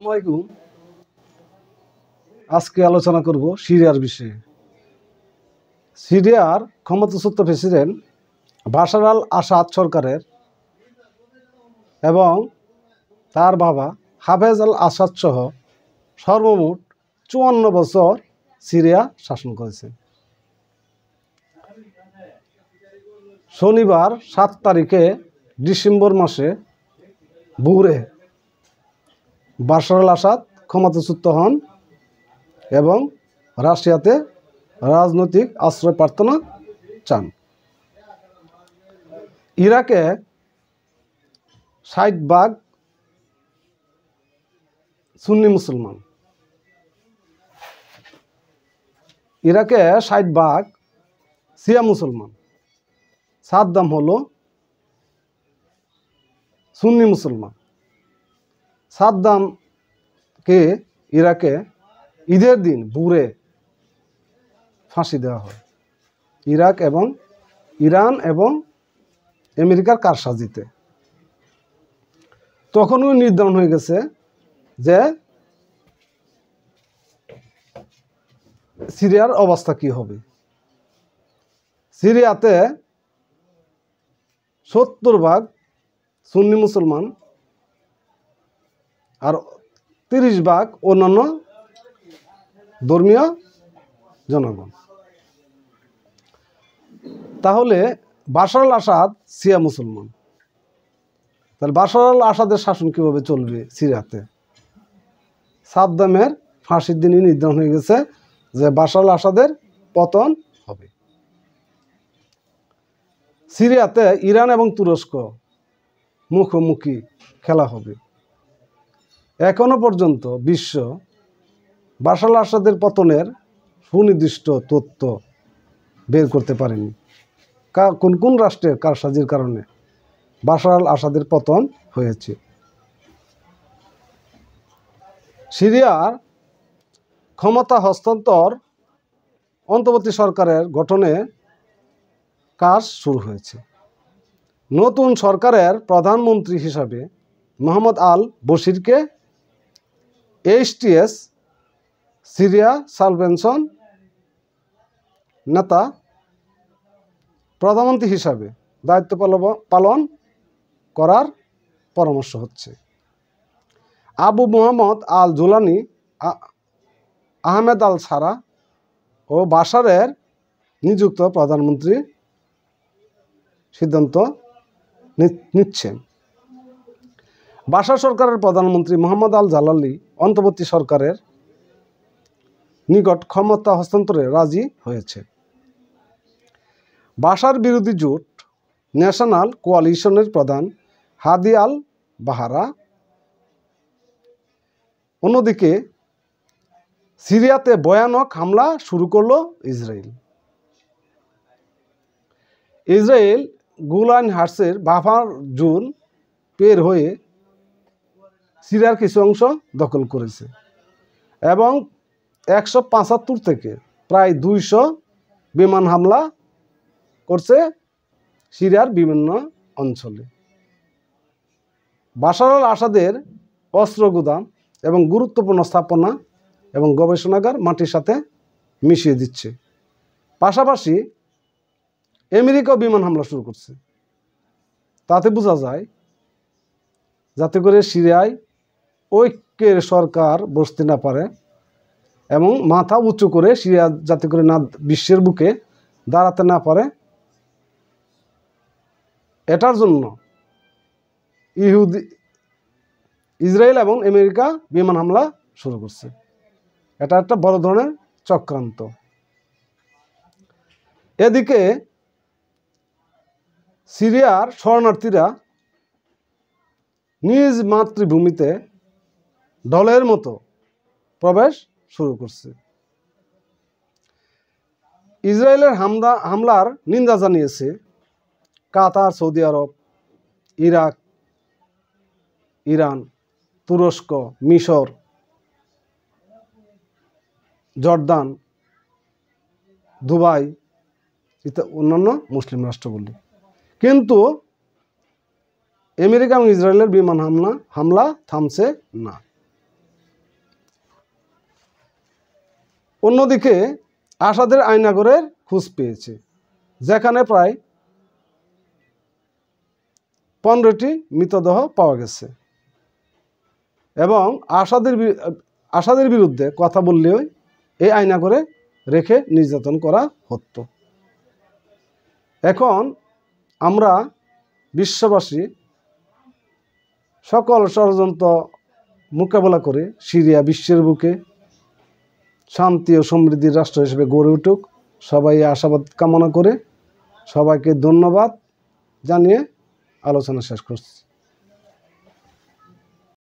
আসসালামাইকুম। আজকে আলোচনা করব সিরিয়ার বিষয়ে। সিরিয়ার ক্ষমতাচ্যুত প্রেসিডেন্ট বাশার আল আসাদ সরকারের এবং তার বাবা হাফেজ আল আসাদ সহ সর্বমোট 54 বছর সিরিয়া শাসন করেছেন। শনিবার 7 তারিখে ডিসেম্বর মাসে ভোরে বাশার আল আসাদ ক্ষমতাচ্যুত হন এবং রাশিয়াতে রাজনৈতিক আশ্রয় প্রার্থনা চান। ইরাকে 60% সুন্নি মুসলমান। ইরাকে 60% শিয়া মুসলমান। সাদ্দাম হলো সুন্নি মুসলমান। সাদ্দামকে ইরাকে ঈদের দিন ভোরে ফাঁসি দেওয়া হয় ইরাক এবং ইরান এবং আমেরিকার কারসাজিতে। তখনই নির্ধারণ হয়ে গেছে যে সিরিয়ার অবস্থা কি হবে। সিরিয়াতে 70% সুন্নি মুসলমান আর 30% অন্যান্য ধর্মীয় জনগণ। তাহলে বাশার আল আসাদ শিয়া মুসলমান, তাহলে বাশার আল আসাদের শাসন কিভাবে চলবে সিরিয়াতে? সাদ্দামের ফাঁসির দিনই নির্ধারণ হয়ে গেছে যে বাশার আল আসাদের পতন হবে। সিরিয়াতে ইরান এবং তুরস্ক মুখোমুখি খেলা হবে। এখনো পর্যন্ত বিশ্ব বাশার আল আসাদের পতনের সুনির্দিষ্ট তথ্য বের করতে পারেনি। কোন কোন রাষ্ট্রের কারসাজির কারণে বাশার আল আসাদের পতন হয়েছে। সিরিয়ার ক্ষমতা হস্তান্তর অন্তর্বর্তী সরকারের গঠনে কাজ শুরু হয়েছে। নতুন সরকারের প্রধানমন্ত্রী হিসাবে মোহাম্মদ আল বশিরকে এইচটিএস সিরিয়া সালভেশন নেতা প্রধানমন্ত্রী হিসাবে দায়িত্ব পালন করার পরামর্শ হচ্ছে। আবু মোহাম্মদ আল জুলানি, আহমেদ আল সারা ও বাশারের নিযুক্ত প্রধানমন্ত্রী সিদ্ধান্ত নিচ্ছেন। বাশার সরকারের প্রধানমন্ত্রী মোহাম্মদ আল জালালি অন্তর্বর্তী সরকারের নিকট ক্ষমতা হস্তান্তরে রাজি হয়েছে। বাশার বিরোধী জোট ন্যাশনাল কোয়ালিশনের প্রধান হাদি আল বাহারা অন্যদিকে সিরিয়াতে ভয়ানক হামলা শুরু করল ইসরায়েল। গোলান হাইটসের বাফার জোন পের হয়ে সিরিয়ার কিছু অংশ দখল করেছে এবং 175 থেকে প্রায় 200 বিমান হামলা করছে সিরিয়ার বিভিন্ন অঞ্চলে। বাশার আল আসাদের অস্ত্র গুদাম এবং গুরুত্বপূর্ণ স্থাপনা এবং গবেষণাগার মাটির সাথে মিশিয়ে দিচ্ছে। পাশাপাশি আমেরিকাও বিমান হামলা শুরু করছে। তাতে বোঝা যায় যাতে করে সিরিয়ায় ঐক্যের সরকার বসতে না পারে এবং মাথা উঁচু করে সিরিয়া যাতে করে না বিশ্বের বুকে দাঁড়াতে না পারে, এটার জন্য ইসরায়েল এবং আমেরিকা বিমান হামলা শুরু করছে। এটা একটা বড় ধরনের চক্রান্ত। এদিকে সিরিয়ার শরণার্থীরা নিজ মাতৃভূমিতে ঢলের মতো প্রবেশ শুরু করছে। ইসরায়েলের হামলার নিন্দা জানিয়েছে কাতার, সৌদি আরব, ইরাক, ইরান, তুরস্ক, মিশর, জর্দান, দুবাই ইত্যাদি অন্যান্য মুসলিম রাষ্ট্রগুলি। কিন্তু আমেরিকা এবং ইসরায়েলের বিমান হামলা থামছে না। অন্যদিকে আসাদের আয়নাঘরের খোঁজ পেয়েছে, যেখানে প্রায় 15টি মৃতদেহ পাওয়া গেছে এবং আসাদের বিরুদ্ধে কথা বললেও এই আয়নাঘরে রেখে নির্যাতন করা হতো। এখন আমরা বিশ্ববাসী সকল ষড়যন্ত্র মোকাবেলা করে সিরিয়া বিশ্বের বুকে শান্তি ও সমৃদ্ধির রাষ্ট্র হিসেবে গড়ে উঠুক, সবাই আশাবাদ কামনা করে সবাইকে ধন্যবাদ জানিয়ে আলোচনা শেষ করছি।